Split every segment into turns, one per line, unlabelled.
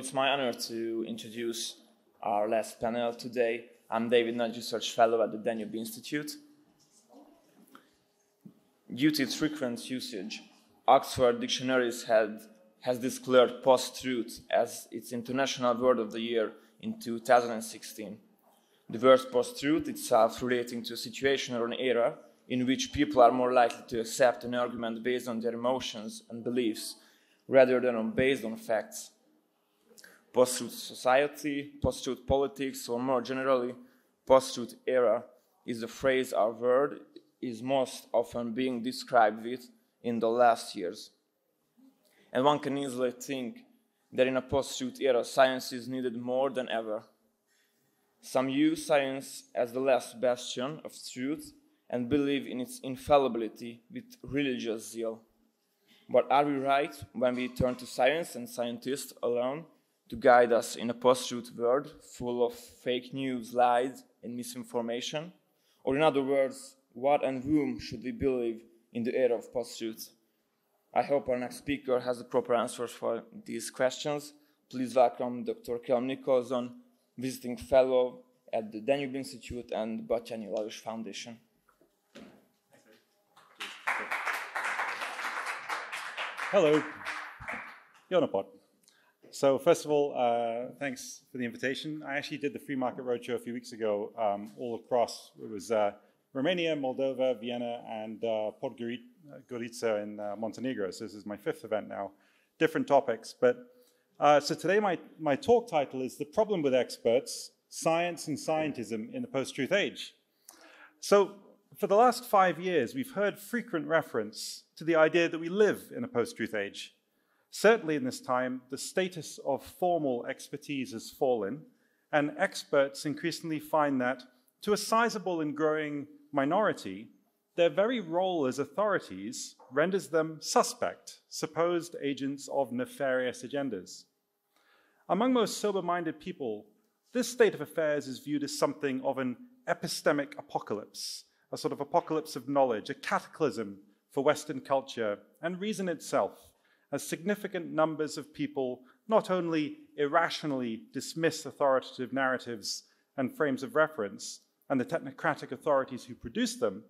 it's my honor to introduce our last panel today. I'm Dávid, Nagy Research Fellow at the Danube Institute. Due to its frequent usage, Oxford Dictionaries has declared post-truth as its International Word of the Year in 2016. The word post-truth itself relating to a situation or an era in which people are more likely to accept an argument based on their emotions and beliefs rather than based on facts. Post-truth society, post-truth politics, or more generally, post-truth era is the phrase our world is most often being described with in the last years. And one can easily think that in a post-truth era, science is needed more than ever. Some use science as the last bastion of truth and believe in its infallibility with religious zeal. But are we right when we turn to science and scientists alone to guide us in a post-truth world full of fake news, lies, and misinformation? Or in other words, what and whom should we believe in the era of post-truth? I hope our next speaker has the proper answers for these questions. Please welcome Dr. Calum Nicholson, visiting fellow at the Danube Institute and Batyányi Lajos Foundation.
Hello, Jonapod. So first of all, thanks for the invitation. I actually did the Free Market Roadshow a few weeks ago all across. It was Romania, Moldova, Vienna, and Podgorica in Montenegro. So this is my fifth event now. Different topics. But so today my talk title is The Problem with Experts, Science and Scientism in the Post-Truth Age. So for the last 5 years, we've heard frequent reference to the idea that we live in a post-truth age. Certainly in this time, the status of formal expertise has fallen, and experts increasingly find that, to a sizable and growing minority, their very role as authorities renders them suspect, supposed agents of nefarious agendas. Among most sober-minded people, this state of affairs is viewed as something of an epistemic apocalypse, a sort of apocalypse of knowledge, a cataclysm for Western culture and reason itself, as significant numbers of people not only irrationally dismiss authoritative narratives and frames of reference and the technocratic authorities who produce them,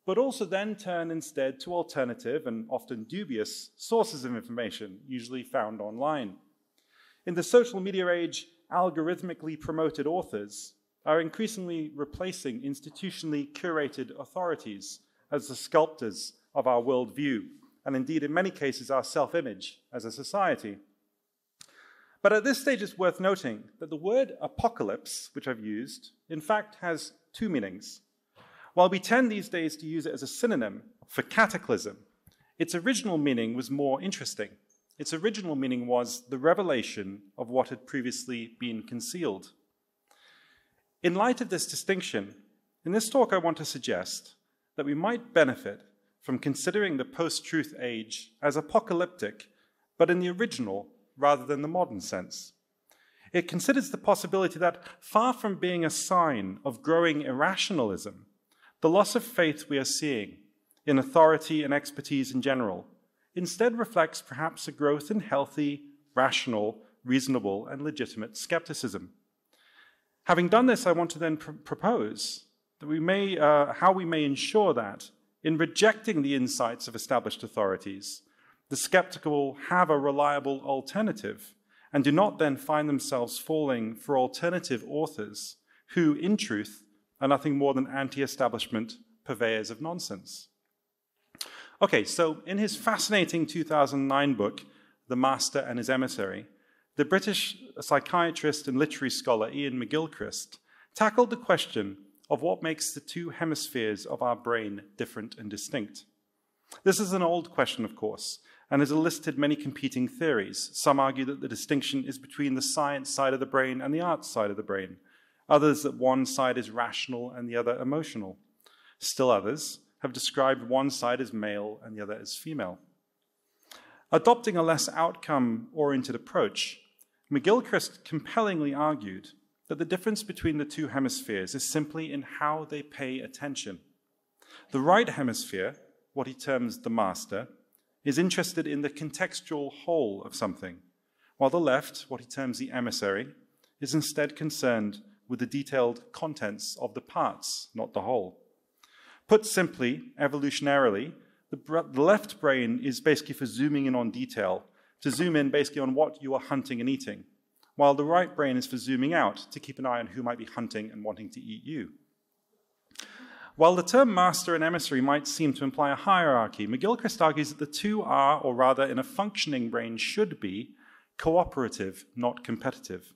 but also then turn instead to alternative and often dubious sources of information, usually found online. In the social media age, algorithmically promoted authors are increasingly replacing institutionally curated authorities as the sculptors of our worldview, and indeed in many cases our self-image as a society. But at this stage it's worth noting that the word apocalypse, which I've used, in fact has two meanings. While we tend these days to use it as a synonym for cataclysm, its original meaning was more interesting. Its original meaning was the revelation of what had previously been concealed. In light of this distinction, in this talk I want to suggest that we might benefit from considering the post-truth age as apocalyptic, but in the original rather than the modern sense. It considers the possibility that, far from being a sign of growing irrationalism, the loss of faith we are seeing in authority and expertise in general instead reflects perhaps a growth in healthy, rational, reasonable, and legitimate skepticism. Having done this, I want to then propose that how we may ensure that, in rejecting the insights of established authorities, the skeptical have a reliable alternative and do not then find themselves falling for alternative authors who, in truth, are nothing more than anti-establishment purveyors of nonsense. Okay, so in his fascinating 2009 book, The Master and His Emissary, the British psychiatrist and literary scholar Ian McGilchrist tackled the question of what makes the two hemispheres of our brain different and distinct. This is an old question, of course, and has elicited many competing theories. Some argue that the distinction is between the science side of the brain and the arts side of the brain. Others that one side is rational and the other emotional. Still others have described one side as male and the other as female. Adopting a less outcome-oriented approach, McGilchrist compellingly argued that the difference between the two hemispheres is simply in how they pay attention. The right hemisphere, what he terms the master, is interested in the contextual whole of something, while the left, what he terms the emissary, is instead concerned with the detailed contents of the parts, not the whole. Put simply, evolutionarily, the left brain is basically for zooming in on detail, to zoom in basically on what you are hunting and eating, while the right brain is for zooming out, to keep an eye on who might be hunting and wanting to eat you. While the term master and emissary might seem to imply a hierarchy, McGilchrist argues that the two are, or rather in a functioning brain should be, cooperative, not competitive.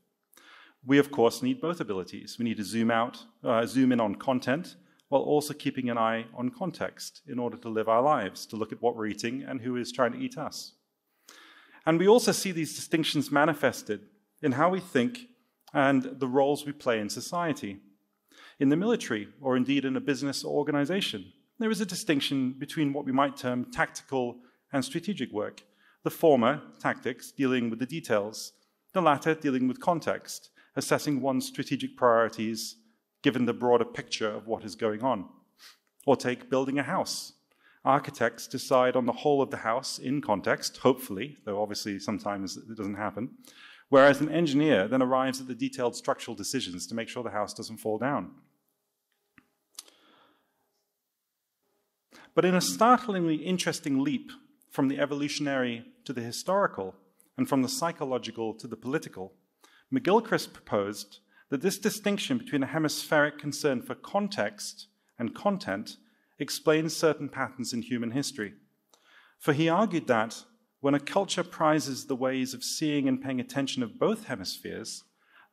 We, of course, need both abilities. We need to zoom in on content, while also keeping an eye on context in order to live our lives, to look at what we're eating and who is trying to eat us. And we also see these distinctions manifested in how we think and the roles we play in society. In the military, or indeed in a business or organization, there is a distinction between what we might term tactical and strategic work. The former, tactics, dealing with the details, the latter dealing with context, assessing one's strategic priorities given the broader picture of what is going on. Or take building a house. Architects decide on the whole of the house in context, hopefully, though obviously sometimes it doesn't happen, whereas an engineer then arrives at the detailed structural decisions to make sure the house doesn't fall down. But in a startlingly interesting leap from the evolutionary to the historical, and from the psychological to the political, McGilchrist proposed that this distinction between a hemispheric concern for context and content explains certain patterns in human history. For he argued that when a culture prizes the ways of seeing and paying attention of both hemispheres,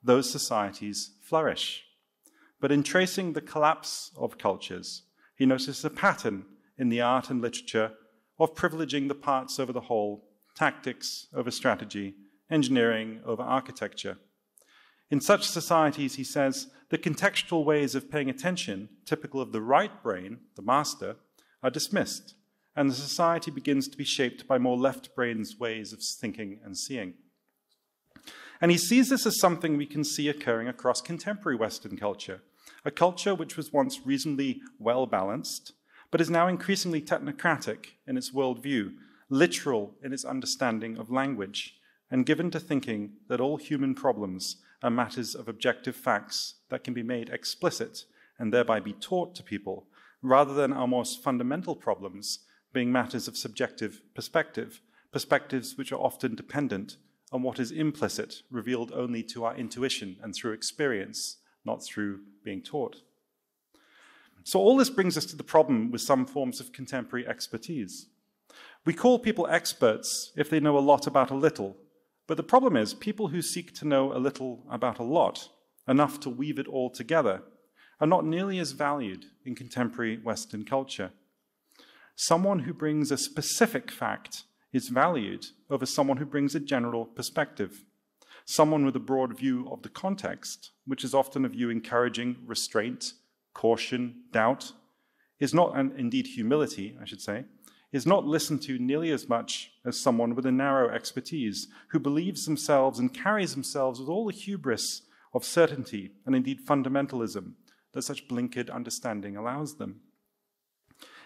those societies flourish. But in tracing the collapse of cultures, he noticed a pattern in the art and literature of privileging the parts over the whole, tactics over strategy, engineering over architecture. In such societies, he says, the contextual ways of paying attention, typical of the right brain, the master, are dismissed, and the society begins to be shaped by more left brain's ways of thinking and seeing. And he sees this as something we can see occurring across contemporary Western culture, a culture which was once reasonably well-balanced, but is now increasingly technocratic in its worldview, literal in its understanding of language, and given to thinking that all human problems are matters of objective facts that can be made explicit and thereby be taught to people, rather than our most fundamental problems being matters of subjective perspective, perspectives which are often dependent on what is implicit, revealed only to our intuition and through experience, not through being taught. So all this brings us to the problem with some forms of contemporary expertise. We call people experts if they know a lot about a little, but the problem is people who seek to know a little about a lot, enough to weave it all together, are not nearly as valued in contemporary Western culture. Someone who brings a specific fact is valued over someone who brings a general perspective. Someone with a broad view of the context, which is often a view encouraging restraint, caution, doubt, is not, and indeed humility, I should say, is not listened to nearly as much as someone with a narrow expertise who believes themselves and carries themselves with all the hubris of certainty and indeed fundamentalism that such blinkered understanding allows them.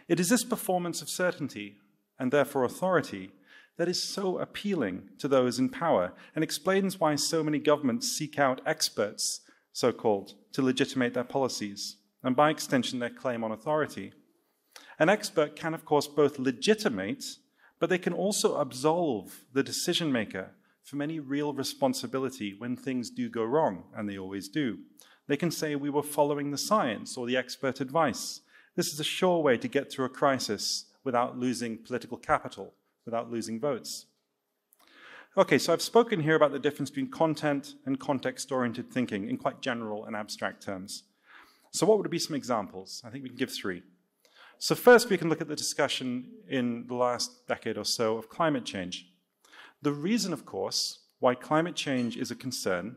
It is this performance of certainty, and therefore authority, that is so appealing to those in power and explains why so many governments seek out experts, so-called, to legitimate their policies, and by extension their claim on authority. An expert can, of course, both legitimate, but they can also absolve the decision maker from any real responsibility when things do go wrong, and they always do. They can say we were following the science or the expert advice. This is a sure way to get through a crisis without losing political capital, without losing votes. Okay, so I've spoken here about the difference between content and context-oriented thinking in quite general and abstract terms. So what would be some examples? I think we can give three. So first, we can look at the discussion in the last decade or so of climate change. The reason, of course, why climate change is a concern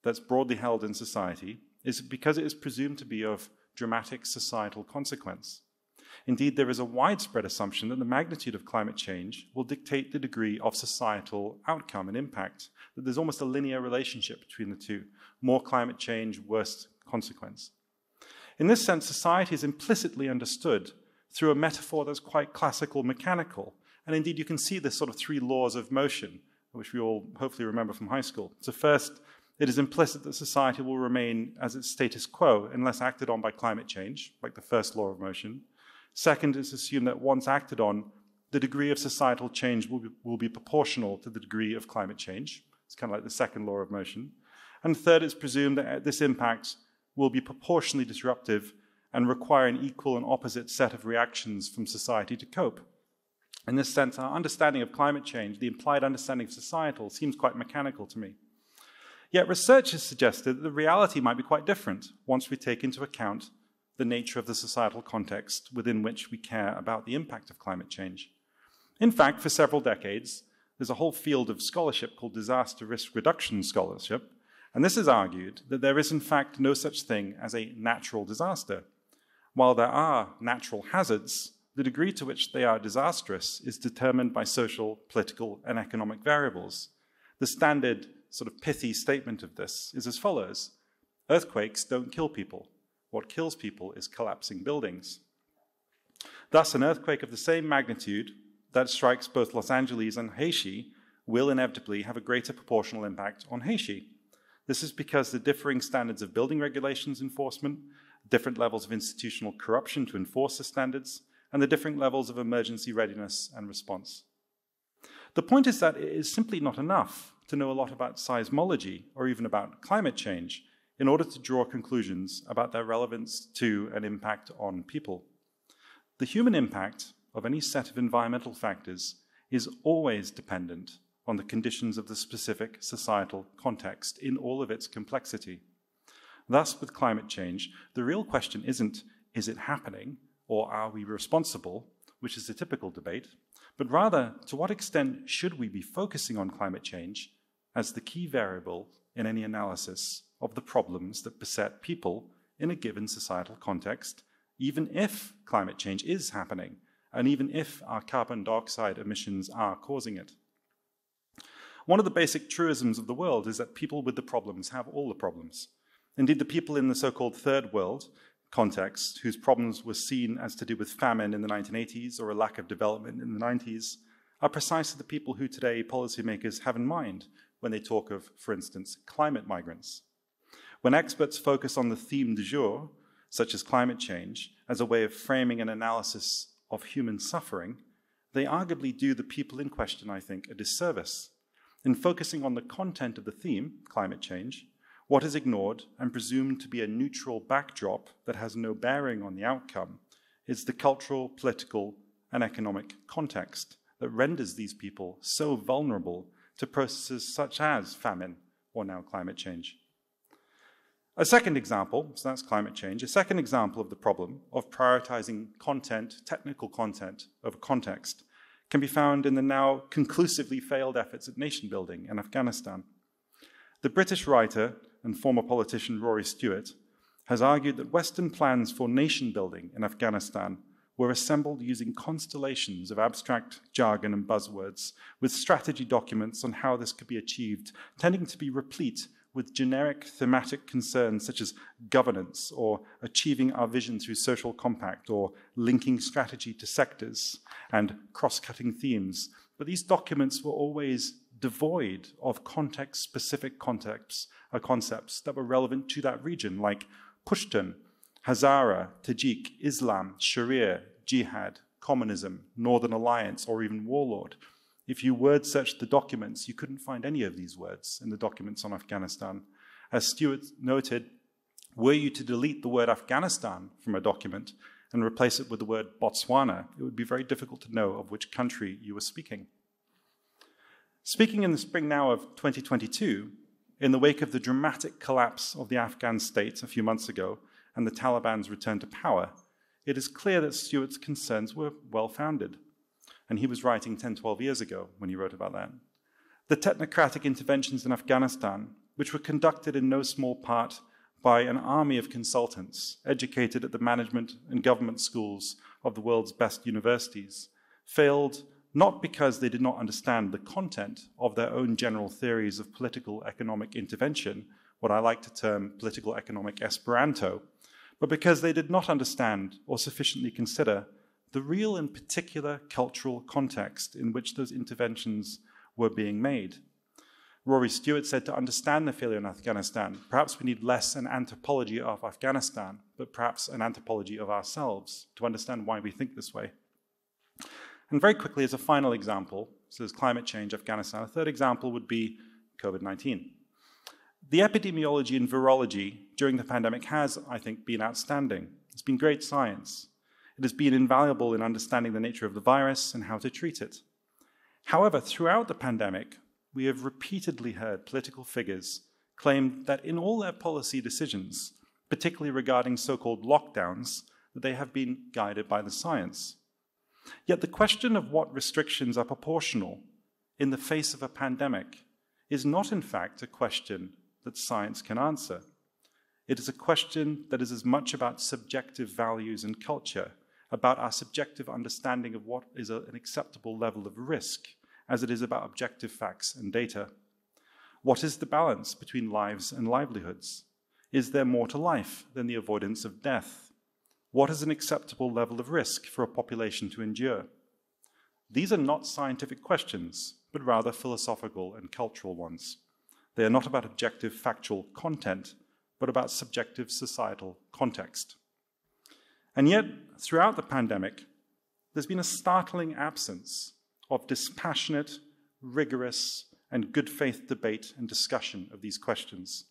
that's broadly held in society is because it is presumed to be of dramatic societal consequence. Indeed, there is a widespread assumption that the magnitude of climate change will dictate the degree of societal outcome and impact, that there's almost a linear relationship between the two. More climate change, worse consequence. In this sense, society is implicitly understood through a metaphor that's quite classical mechanical. And indeed, you can see this sort of three laws of motion. which we all hopefully remember from high school. So first, it is implicit that society will remain as its status quo unless acted on by climate change, like the first law of motion. Second, it's assumed that once acted on, the degree of societal change will be proportional to the degree of climate change. It's kind of like the second law of motion. And third, it's presumed that this impact will be proportionally disruptive and require an equal and opposite set of reactions from society to cope. In this sense, our understanding of climate change, the implied understanding of societal, seems quite mechanical to me. Yet research has suggested that the reality might be quite different once we take into account the nature of the societal context within which we care about the impact of climate change. In fact, for several decades, there's a whole field of scholarship called disaster risk reduction scholarship, and this has argued that there is in fact no such thing as a natural disaster. While there are natural hazards, the degree to which they are disastrous is determined by social, political, and economic variables. The standard sort of pithy statement of this is as follows: earthquakes don't kill people. What kills people is collapsing buildings. Thus, an earthquake of the same magnitude that strikes both Los Angeles and Haiti will inevitably have a greater proportional impact on Haiti. This is because the differing standards of building regulations enforcement, different levels of institutional corruption to enforce the standards, and the different levels of emergency readiness and response. The point is that it is simply not enough to know a lot about seismology or even about climate change in order to draw conclusions about their relevance to and impact on people. The human impact of any set of environmental factors is always dependent on the conditions of the specific societal context in all of its complexity. Thus, with climate change, the real question isn't, is it happening, or are we responsible, which is the typical debate, but rather, to what extent should we be focusing on climate change as the key variable in any analysis of the problems that beset people in a given societal context, even if climate change is happening, and even if our carbon dioxide emissions are causing it. One of the basic truisms of the world is that people with the problems have all the problems. Indeed, the people in the so-called third world context, whose problems were seen as to do with famine in the 1980s or a lack of development in the 90s, are precisely the people who today policymakers have in mind when they talk of, for instance, climate migrants. When experts focus on the theme du jour, such as climate change, as a way of framing an analysis of human suffering, they arguably do the people in question, I think, a disservice. In focusing on the content of the theme, climate change, what is ignored and presumed to be a neutral backdrop that has no bearing on the outcome is the cultural, political, and economic context that renders these people so vulnerable to processes such as famine or now climate change. A second example, so that's climate change, a second example of the problem of prioritizing content, technical content, over context, can be found in the now conclusively failed efforts at nation building in Afghanistan. The British writer and former politician Rory Stewart has argued that Western plans for nation building in Afghanistan were assembled using constellations of abstract jargon and buzzwords, with strategy documents on how this could be achieved, tending to be replete with generic thematic concerns such as governance or achieving our vision through social compact or linking strategy to sectors and cross-cutting themes. But these documents were always devoid of context-specific concepts that were relevant to that region, like Pushtun, Hazara, Tajik, Islam, Sharia, Jihad, Communism, Northern Alliance, or even Warlord. If you word searched the documents, you couldn't find any of these words in the documents on Afghanistan. As Stewart noted, were you to delete the word Afghanistan from a document and replace it with the word Botswana, it would be very difficult to know of which country you were speaking. Speaking in the spring now of 2022, in the wake of the dramatic collapse of the Afghan state a few months ago and the Taliban's return to power, it is clear that Stewart's concerns were well-founded. And he was writing 10, 12 years ago when he wrote about that. The technocratic interventions in Afghanistan, which were conducted in no small part by an army of consultants educated at the management and government schools of the world's best universities, failed not because they did not understand the content of their own general theories of political economic intervention, what I like to term political economic Esperanto, but because they did not understand or sufficiently consider the real and particular cultural context in which those interventions were being made. Rory Stewart said, to understand the failure in Afghanistan, perhaps we need less an anthropology of Afghanistan, but perhaps an anthropology of ourselves to understand why we think this way. And very quickly, as a final example, so there's climate change, Afghanistan. A third example would be COVID-19. The epidemiology and virology during the pandemic has, I think, been outstanding. It's been great science. It has been invaluable in understanding the nature of the virus and how to treat it. However, throughout the pandemic, we have repeatedly heard political figures claim that in all their policy decisions, particularly regarding so-called lockdowns, that they have been guided by the science. Yet the question of what restrictions are proportional in the face of a pandemic is not, in fact, a question that science can answer. It is a question that is as much about subjective values and culture, about our subjective understanding of what is an acceptable level of risk, as it is about objective facts and data. What is the balance between lives and livelihoods? Is there more to life than the avoidance of death? What is an acceptable level of risk for a population to endure? These are not scientific questions, but rather philosophical and cultural ones. They are not about objective factual content, but about subjective societal context. And yet, throughout the pandemic, there's been a startling absence of dispassionate, rigorous, and good faith debate and discussion of these questions.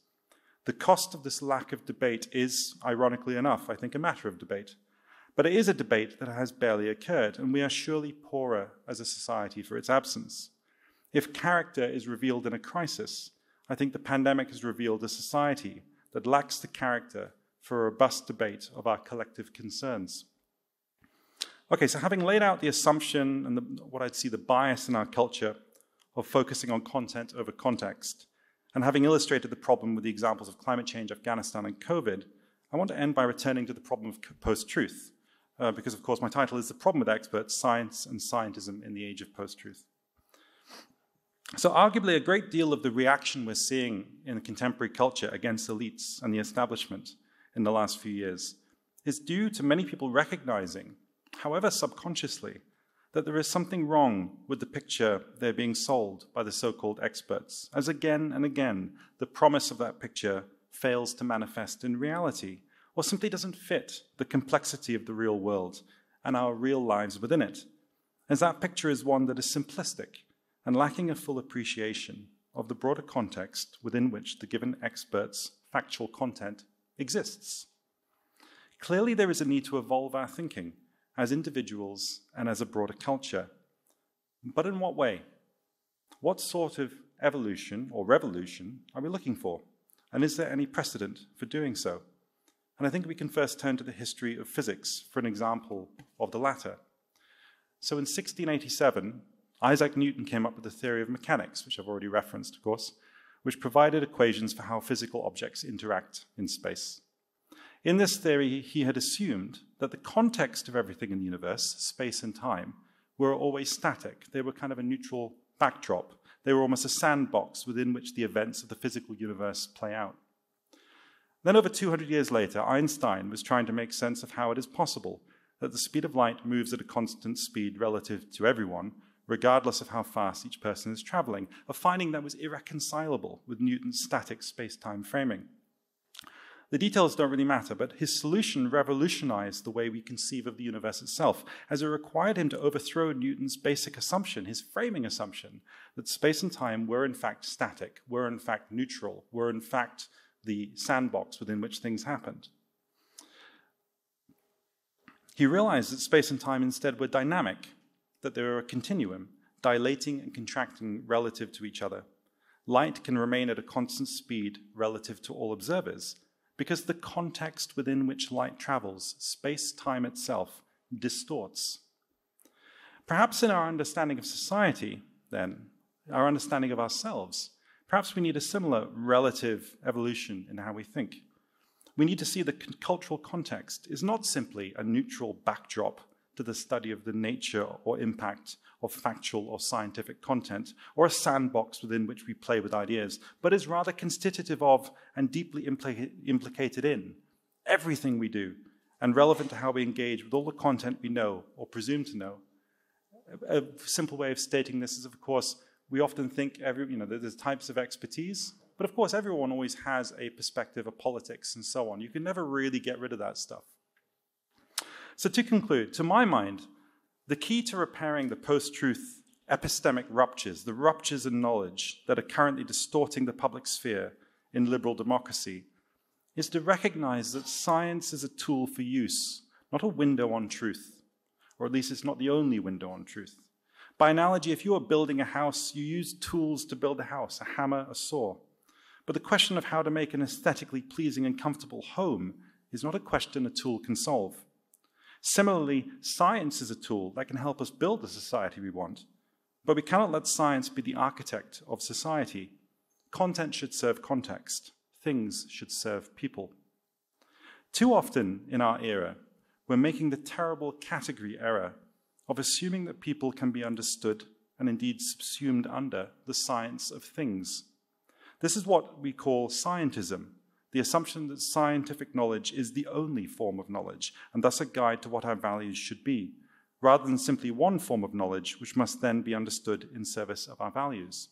The cost of this lack of debate is, ironically enough, I think, a matter of debate. But it is a debate that has barely occurred, and we are surely poorer as a society for its absence. If character is revealed in a crisis, I think the pandemic has revealed a society that lacks the character for a robust debate of our collective concerns. Okay, so having laid out the assumption and what I'd see the bias in our culture of focusing on content over context, and having illustrated the problem with the examples of climate change, Afghanistan, and COVID, I want to end by returning to the problem of post-truth, because, of course, my title is The Problem with Experts, Science and Scientism in the Age of Post-Truth. So arguably a great deal of the reaction we're seeing in contemporary culture against elites and the establishment in the last few years is due to many people recognizing, however subconsciously, that there is something wrong with the picture they're being sold by the so-called experts, as again and again the promise of that picture fails to manifest in reality, or simply doesn't fit the complexity of the real world and our real lives within it, as that picture is one that is simplistic and lacking a full appreciation of the broader context within which the given expert's factual content exists. Clearly, there is a need to evolve our thinking as individuals and as a broader culture. But in what way? What sort of evolution or revolution are we looking for? And is there any precedent for doing so? And I think we can first turn to the history of physics for an example of the latter. So in 1687, Isaac Newton came up with the theory of mechanics, which I've already referenced, of course, which provided equations for how physical objects interact in space. In this theory, he had assumed that the context of everything in the universe, space and time, were always static. They were kind of a neutral backdrop. They were almost a sandbox within which the events of the physical universe play out. Then over 200 years later, Einstein was trying to make sense of how it is possible that the speed of light moves at a constant speed relative to everyone, regardless of how fast each person is traveling, a finding that was irreconcilable with Newton's static space-time framing. The details don't really matter, but his solution revolutionized the way we conceive of the universe itself, as it required him to overthrow Newton's basic assumption, his framing assumption, that space and time were in fact static, were in fact neutral, were in fact the sandbox within which things happened. He realized that space and time instead were dynamic, that they were a continuum, dilating and contracting relative to each other. Light can remain at a constant speed relative to all observers, because the context within which light travels, space-time itself, distorts. Perhaps in our understanding of society, then, our understanding of ourselves, perhaps we need a similar relative evolution in how we think. We need to see the cultural context is not simply a neutral backdrop to the study of the nature or impact of factual or scientific content, or a sandbox within which we play with ideas, but is rather constitutive of and deeply implicated in everything we do, and relevant to how we engage with all the content we know or presume to know. A simple way of stating this is, of course, we often think there's types of expertise, but of course everyone always has a perspective of politics and so on. You can never really get rid of that stuff. So to conclude, to my mind, the key to repairing the post-truth epistemic ruptures, the ruptures in knowledge that are currently distorting the public sphere in liberal democracy, is to recognize that science is a tool for use, not a window on truth, or at least it's not the only window on truth. By analogy, if you are building a house, you use tools to build a house, a hammer, a saw. But the question of how to make an aesthetically pleasing and comfortable home is not a question a tool can solve. Similarly, science is a tool that can help us build the society we want, but we cannot let science be the architect of society. Content should serve context. Things should serve people. Too often in our era, we're making the terrible category error of assuming that people can be understood and indeed subsumed under the science of things. This is what we call scientism, the assumption that scientific knowledge is the only form of knowledge and thus a guide to what our values should be, rather than simply one form of knowledge which must then be understood in service of our values.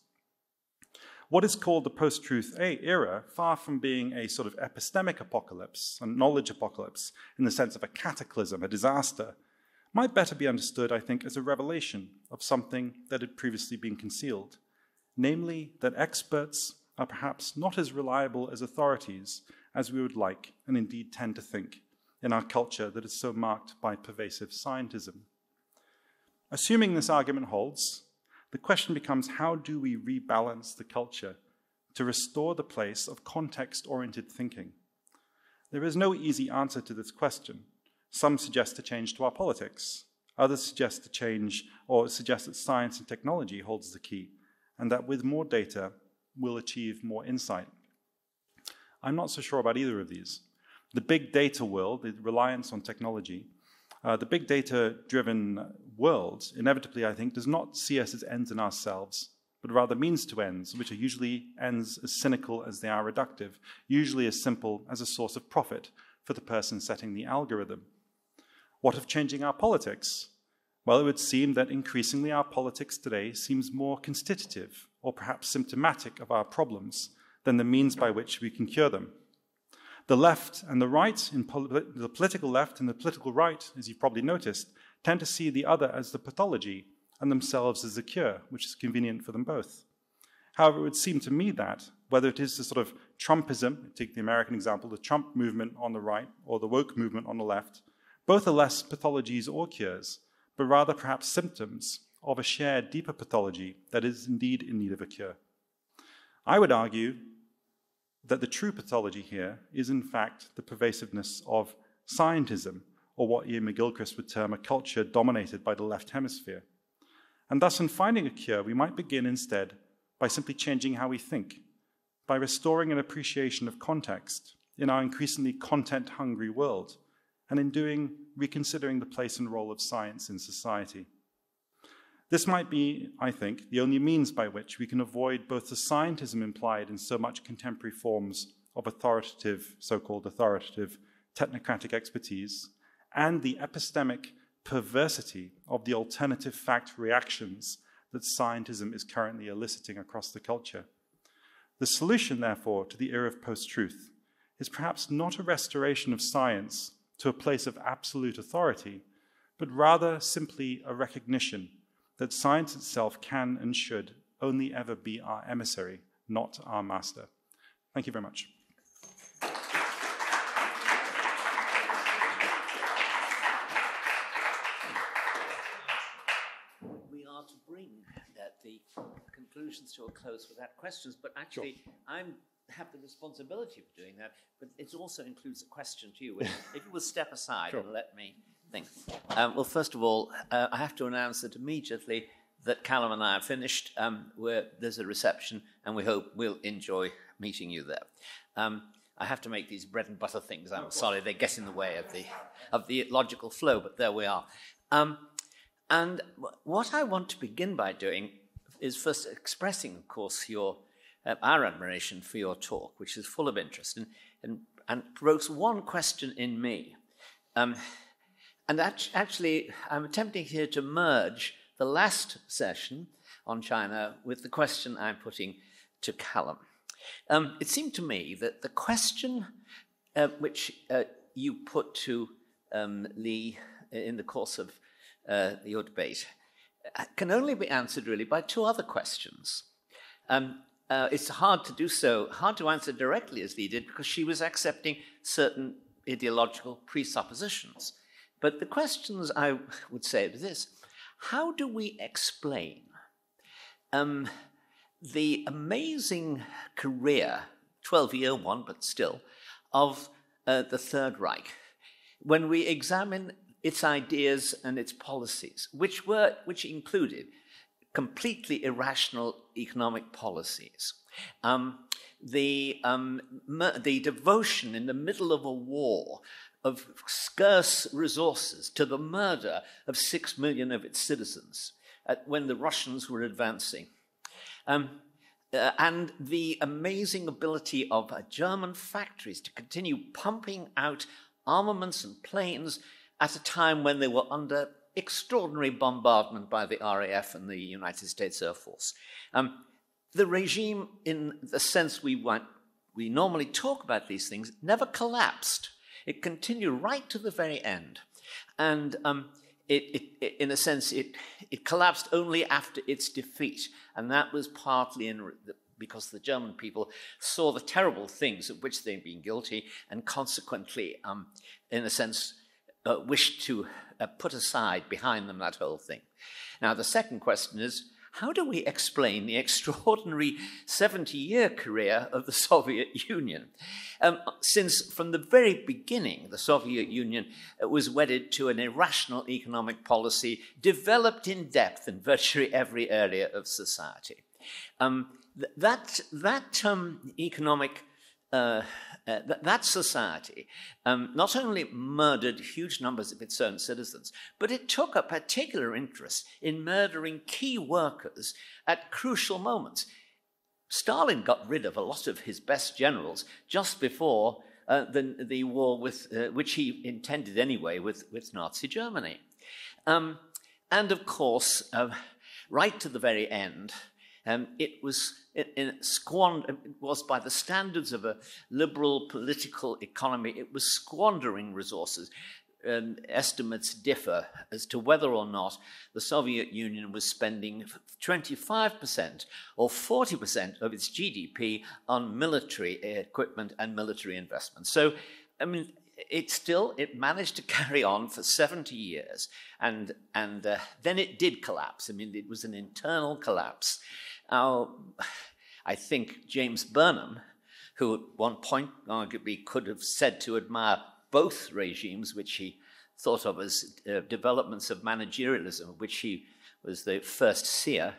What is called the post-truth era, far from being a sort of epistemic apocalypse, a knowledge apocalypse, in the sense of a cataclysm, a disaster, might better be understood, I think, as a revelation of something that had previously been concealed, namely that experts are perhaps not as reliable as authorities as we would like and indeed tend to think in our culture that is so marked by pervasive scientism. Assuming this argument holds, the question becomes, how do we rebalance the culture to restore the place of context-oriented thinking? There is no easy answer to this question. Some suggest a change to our politics. Others suggest a change or suggest that science and technology holds the key, and that with more data, we'll achieve more insight. I'm not so sure about either of these. The big data world, the reliance on technology, the big data-driven world, inevitably, I think, does not see us as ends in ourselves, but rather means to ends, which are usually ends as cynical as they are reductive, usually as simple as a source of profit for the person setting the algorithm. What of changing our politics? Well, it would seem that increasingly our politics today seems more constitutive or perhaps symptomatic of our problems than the means by which we can cure them. The left and the right, the political left and the political right, as you've probably noticed, tend to see the other as the pathology and themselves as the cure, which is convenient for them both. However, it would seem to me that, whether it is the sort of Trumpism, take the American example, the Trump movement on the right or the woke movement on the left, both are less pathologies or cures, but rather perhaps symptoms of a shared deeper pathology that is indeed in need of a cure. I would argue that the true pathology here is in fact the pervasiveness of scientism, or what Ian McGilchrist would term a culture dominated by the left hemisphere. And thus in finding a cure, we might begin instead by simply changing how we think, by restoring an appreciation of context in our increasingly content-hungry world, and in doing, reconsidering the place and role of science in society. This might be, I think, the only means by which we can avoid both the scientism implied in so much contemporary forms of authoritative, so-called authoritative, technocratic expertise, and the epistemic perversity of the alternative fact reactions that scientism is currently eliciting across the culture. The solution, therefore, to the era of post-truth is perhaps not a restoration of science to a place of absolute authority, but rather simply a recognition that science itself can and should only ever be our emissary, not our master. Thank you very much.
We are to bring the conclusions to a close without questions, but actually sure. I have the responsibility of doing that, but it also includes a question to you. If you will step aside sure. and let me think. Well, first of all, I have to announce that immediately that Calum and I are finished, there's a reception, and we hope we'll enjoy meeting you there. I have to make these bread and butter things. I'm sorry, they get in the way of the logical flow, but there we are. And what I want to begin by doing is first expressing, of course, our admiration for your talk, which is full of interest and provokes one question in me. And actually, I'm attempting here to merge the last session on China with the question I'm putting to Calum. It seemed to me that the question which you put to Lee in the course of your debate can only be answered really by two other questions. It's hard to answer directly as Lee did, because she was accepting certain ideological presuppositions. But the questions I would say are this: how do we explain the amazing career, 12-year one, but still, of the Third Reich, when we examine its ideas and its policies, which included completely irrational economic policies, the devotion in the middle of a war of scarce resources to the murder of 6 million of its citizens when the Russians were advancing, and the amazing ability of German factories to continue pumping out armaments and planes at a time when they were under extraordinary bombardment by the RAF and the United States Air Force. The regime, in the sense we normally talk about these things, never collapsed. It continued right to the very end. And in a sense, it collapsed only after its defeat. And that was partly because the German people saw the terrible things of which they'd been guilty, and consequently, in a sense, wished to put aside behind them that whole thing. Now, the second question is, how do we explain the extraordinary 70-year career of the Soviet Union? Since from the very beginning, the Soviet Union was wedded to an irrational economic policy developed in depth in virtually every area of society. That society not only murdered huge numbers of its own citizens, but it took a particular interest in murdering key workers at crucial moments. Stalin got rid of a lot of his best generals just before the war which he intended anyway with Nazi Germany. And of course, right to the very end, it was by the standards of a liberal political economy, it was squandering resources. Estimates differ as to whether or not the Soviet Union was spending 25% or 40% of its GDP on military equipment and military investment. So, I mean, it managed to carry on for 70 years, and then it did collapse. I mean, it was an internal collapse. I think James Burnham, who at one point arguably could have said to admire both regimes, which he thought of as developments of managerialism, which he was the first seer,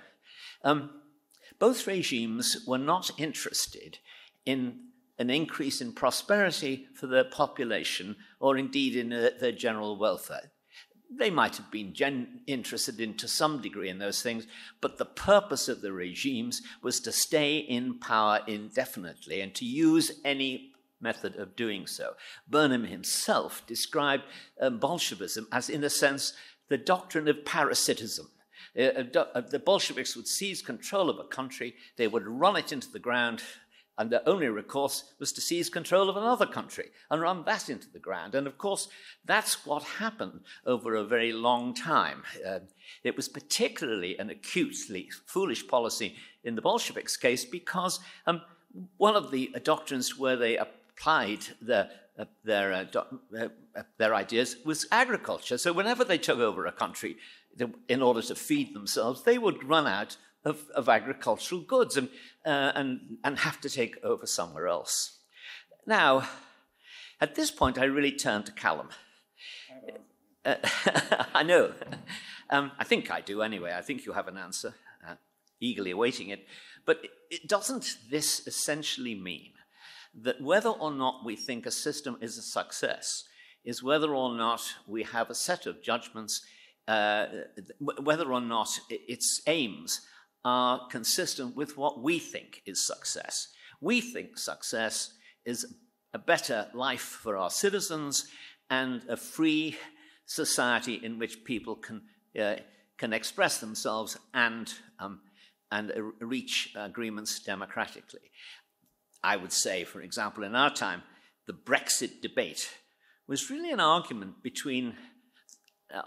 both regimes were not interested in an increase in prosperity for their population, or indeed in their general welfare. They might have been interested to some degree in those things, but the purpose of the regimes was to stay in power indefinitely and to use any method of doing so. Burnham himself described Bolshevism as, in a sense, the doctrine of parasitism. The Bolsheviks would seize control of a country, they would run it into the ground, and their only recourse was to seize control of another country and run that into the ground. And of course, that's what happened over a very long time. It was particularly an acutely foolish policy in the Bolsheviks' case, because one of the doctrines where they applied their ideas was agriculture. So whenever they took over a country, in order to feed themselves, they would run out of agricultural goods and have to take over somewhere else. Now, at this point, I really turn to Calum. I know. I think I do anyway. I think you have an answer, eagerly awaiting it. But doesn't this essentially mean that whether or not we think a system is a success is whether or not we have a set of judgments, whether or not its aims are consistent with what we think is success. We think success is a better life for our citizens and a free society in which people can express themselves and reach agreements democratically. I would say, for example, in our time, the Brexit debate was really an argument between,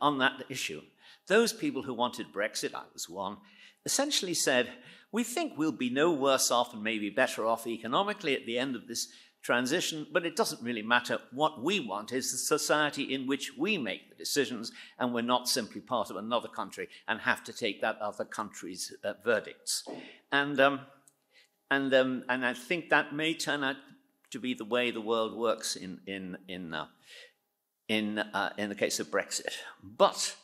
on that issue. Those people who wanted Brexit, I was one, essentially said, we think we'll be no worse off and maybe better off economically at the end of this transition, but it doesn't really matter. What we want is a society in which we make the decisions and we're not simply part of another country and have to take that other country's verdicts. And I think that may turn out to be the way the world works in the case of Brexit. But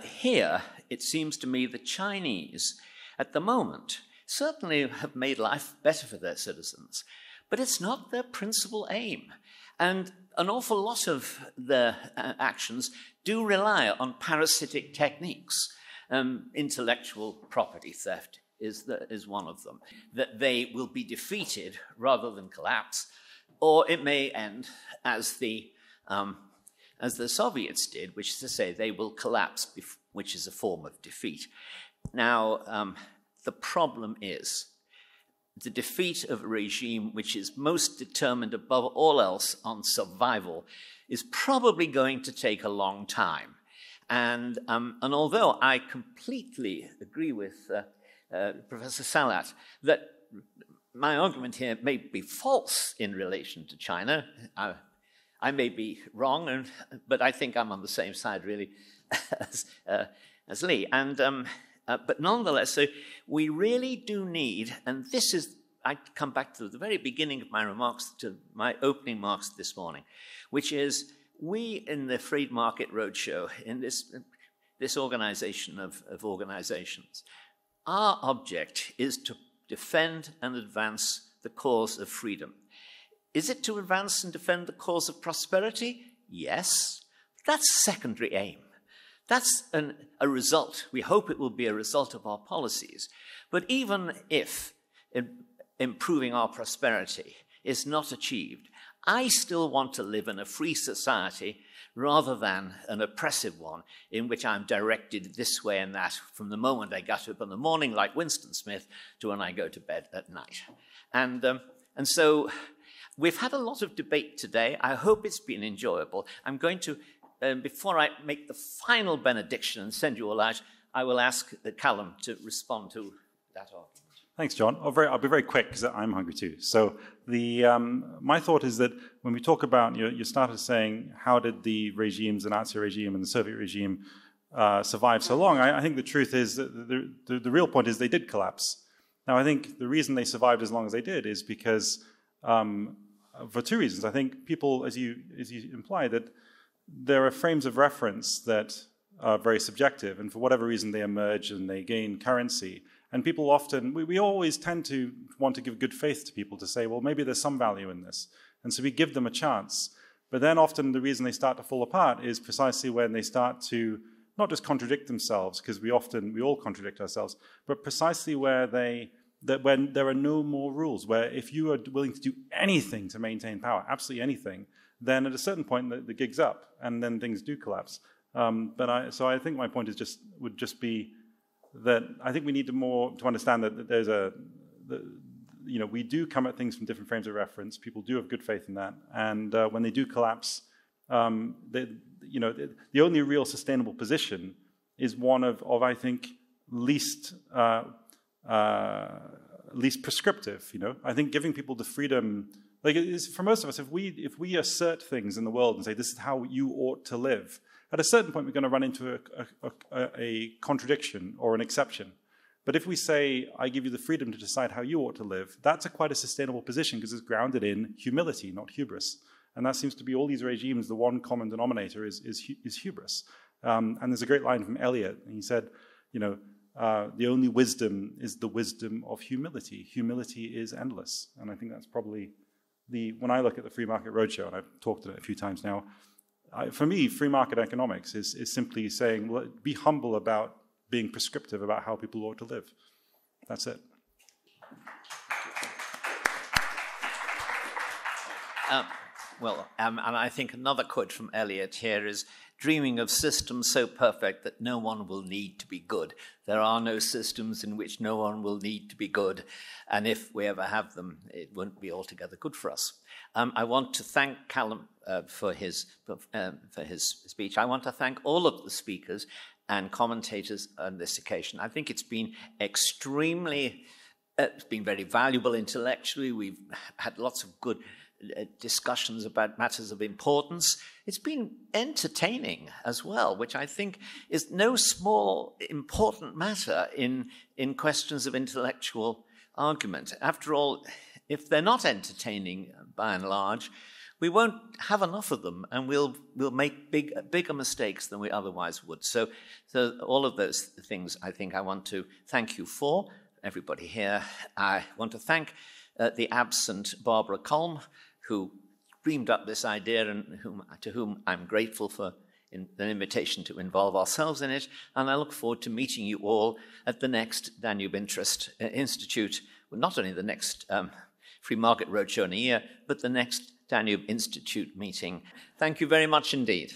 here, it seems to me the Chinese, at the moment, certainly have made life better for their citizens, but it's not their principal aim. And an awful lot of their actions do rely on parasitic techniques. Intellectual property theft is one of them, that they will be defeated rather than collapse, or it may end as the Soviets did, which is to say they will collapse, which is a form of defeat. Now, the problem is the defeat of a regime which is most determined above all else on survival is probably going to take a long time. And although I completely agree with Professor Salat that my argument here may be false in relation to China, I may be wrong, but I think I'm on the same side, really, as Lee. But nonetheless, so we really do need, and this is, I come back to the very beginning of my remarks, to my opening remarks this morning, which is we in the Free Market Roadshow, in this organization of organizations, our object is to defend and advance the cause of freedom. Is it to advance and defend the cause of prosperity? Yes. That's secondary aim. That's a result. We hope it will be a result of our policies. But even if improving our prosperity is not achieved, I still want to live in a free society rather than an oppressive one in which I'm directed this way and that from the moment I get up in the morning, like Winston Smith, to when I go to bed at night. And so we've had a lot of debate today. I hope it's been enjoyable. I'm going to, before I make the final benediction and send you all out, I will ask Calum to respond to that argument.
Thanks, John. I'll be very quick because I'm hungry too. So my thought is that when we talk about, you started saying, how did the regimes, the Nazi regime and the Soviet regime survive so long? I think the truth is that the real point is they did collapse. Now, I think the reason they survived as long as they did is because, for two reasons. I think people, as you imply, that there are frames of reference that are very subjective, and for whatever reason they emerge and they gain currency. And people often, we always tend to want to give good faith to people to say, well, maybe there's some value in this. And so we give them a chance. But then often the reason they start to fall apart is precisely when they start to not just contradict themselves, because we all contradict ourselves, but precisely when there are no more rules, where if you are willing to do anything to maintain power, absolutely anything, then at a certain point the gig's up, and then things do collapse. So I think my point is would just be that I think we need to understand that there's we do come at things from different frames of reference. People do have good faith in that, and when they do collapse, the only real sustainable position is one of I think least prescriptive. I think giving people the freedom, like for most of us, if we assert things in the world and say this is how you ought to live, at a certain point we're going to run into a contradiction or an exception. But if we say, I give you the freedom to decide how you ought to live, that's quite a sustainable position because it's grounded in humility, not hubris. And that seems to be all these regimes, the one common denominator is hubris. And there's a great line from Eliot, and he said, the only wisdom is the wisdom of humility. Humility is endless. And I think that's probably when I look at the Free Market Roadshow, and I've talked about it a few times now, for me, free market economics is simply saying, well, be humble about being prescriptive about how people ought to live. That's it.
Well, and I think another quote from Eliot here is, dreaming of systems so perfect that no one will need to be good. There are no systems in which no one will need to be good. And if we ever have them, it won't be altogether good for us. I want to thank Calum for his speech. I want to thank all of the speakers and commentators on this occasion. I think it's been it's been very valuable intellectually. We've had lots of good discussions about matters of importance. It's been entertaining as well, which I think is no small important matter in questions of intellectual argument. After all, if they're not entertaining by and large, we won't have enough of them, and we'll make bigger mistakes than we otherwise would. So all of those things I think I want to thank you for, everybody here. I want to thank the absent Barbara Calum, who dreamed up this idea and to whom I'm grateful for an invitation to involve ourselves in it. And I look forward to meeting you all at the next Danube Interest Institute, well, not only the next Free Market Roadshow in a year, but the next Danube Institute meeting. Thank you very much indeed.